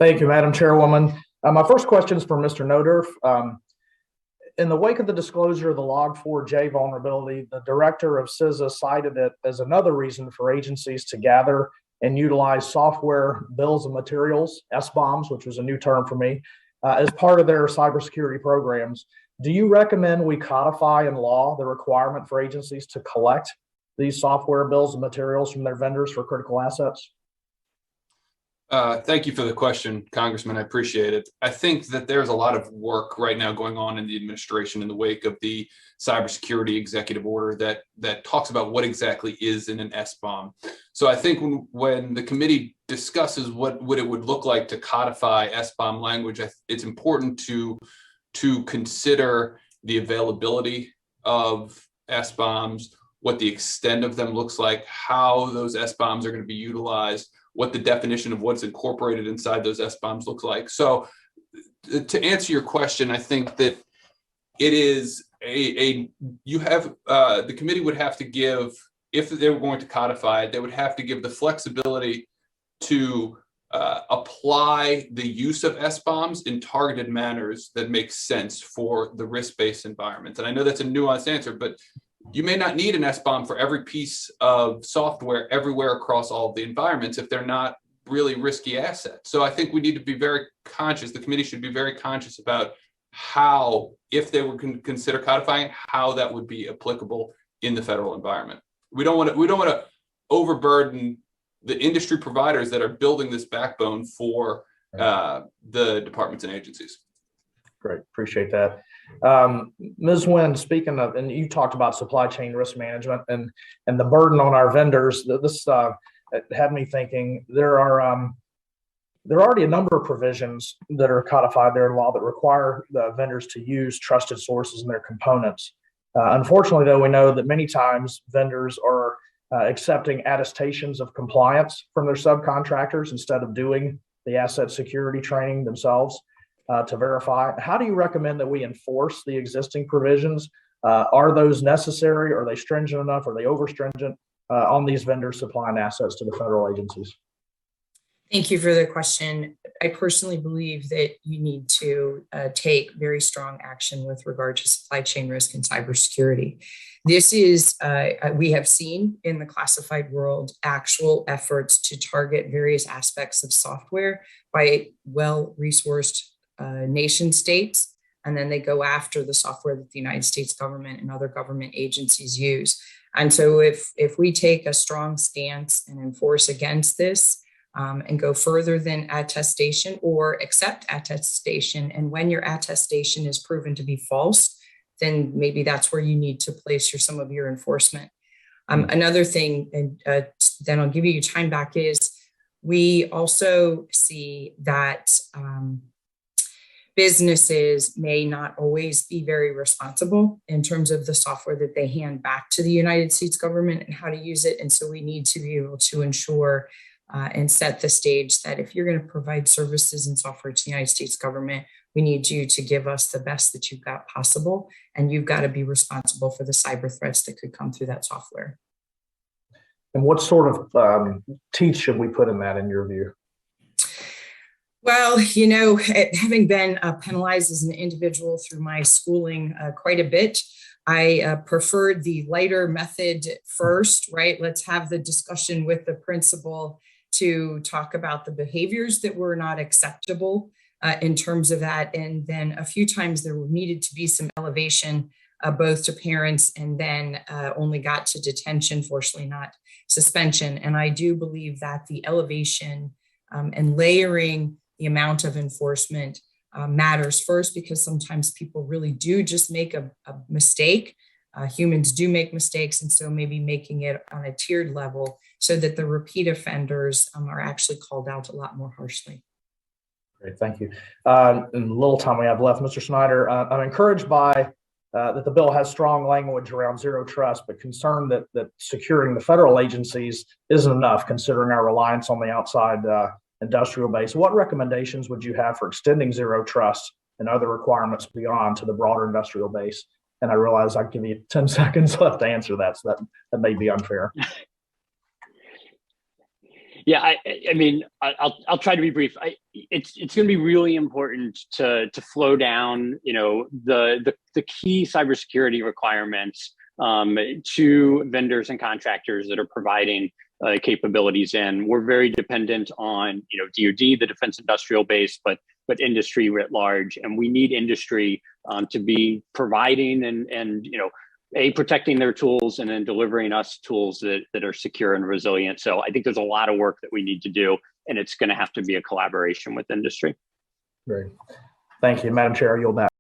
Thank you, Madam Chairwoman. My first question is for Mr. Noderf. In the wake of the disclosure of the Log4j vulnerability, the director of CISA cited it as another reason for agencies to gather and utilize software bills of materials, Sbombs, which was a new term for me, as part of their cybersecurity programs. Do you recommend we codify in law the requirement for agencies to collect these software bills of materials from their vendors for critical assets? Thank you for the question, Congressman. I appreciate it. I think that there's a lot of work right now going on in the administration in the wake of the cybersecurity executive order that talks about what exactly is in an Sbomb. So I think when the committee discusses what it would look like to codify Sbomb language, it's important to consider the availability of Sbombs, what the extent of them looks like, how those Sbombs are going to be utilized, what the definition of what's incorporated inside those Sbombs looks like. So to answer your question, I think that it is the committee would have to give, if they were going to codify it, they would have to give the flexibility to apply the use of Sbombs in targeted manners that make sense for the risk-based environment. And I know that's a nuanced answer, but you may not need an Sbomb for every piece of software everywhere across all of the environments if they're not really risky assets. So I think we need to be very conscious, the committee should be very conscious about how, if they were to consider codifying, how that would be applicable in the federal environment. We don't want to overburden the industry providers that are building this backbone for the departments and agencies. Great, appreciate that. Ms. Nguyen, speaking of, and you talked about supply chain risk management and the burden on our vendors, this had me thinking there are already a number of provisions that are codified there in law that require the vendors to use trusted sources in their components. Unfortunately, though, we know that many times vendors are accepting attestations of compliance from their subcontractors instead of doing the asset security training themselves to verify. How do you recommend that we enforce the existing provisions? Are those necessary? Are they stringent enough? Are they over stringent on these vendors supplying assets to the federal agencies? Thank you for the question. I personally believe that you need to take very strong action with regard to supply chain risk and cybersecurity. This is, we have seen in the classified world, actual efforts to target various aspects of software by well-resourced nation states, and then they go after the software that the United States government and other government agencies use. And so if we take a strong stance and enforce against this and go further than attestation or accept attestation, and when your attestation is proven to be false, then maybe that's where you need to place some of your enforcement. Another thing, and then I'll give you your time back, is we also see that businesses may not always be very responsible in terms of the software that they hand back to the United States government and how to use it. And so we need to be able to ensure and set the stage that if you're going to provide services and software to the United States government, we need you to give us the best that you've got possible. And you've got to be responsible for the cyber threats that could come through that software. And what sort of teeth should we put in that, in your view? Well, you know, having been penalized as an individual through my schooling quite a bit, I preferred the lighter method first, right? Let's have the discussion with the principal to talk about the behaviors that were not acceptable in terms of that. And then a few times there needed to be some elevation both to parents, and then only got to detention, fortunately not suspension. And I do believe that the elevation and layering the amount of enforcement matters first, because sometimes people really do just make a mistake. Humans do make mistakes. And so maybe making it on a tiered level so that the repeat offenders are actually called out a lot more harshly. Great, thank you. In the little time we have left, Mr. Snyder, I'm encouraged by that the bill has strong language around zero trust, but concerned that securing the federal agencies isn't enough considering our reliance on the outside industrial base. What recommendations would you have for extending zero trust and other requirements beyond to the broader industrial base? And I realize I'll give you 10 seconds left to answer that, so that may be unfair. Yeah, I mean, I'll try to be brief. It's going to be really important to flow down, the key cybersecurity requirements to vendors and contractors that are providing capabilities in. We're very dependent on, DoD, the defense industrial base, but industry writ large, and we need industry to be providing and protecting their tools and then delivering us tools that are secure and resilient. So I think there's a lot of work that we need to do, and it's going to have to be a collaboration with industry. Great. Thank you, Madam Chair. You'll back.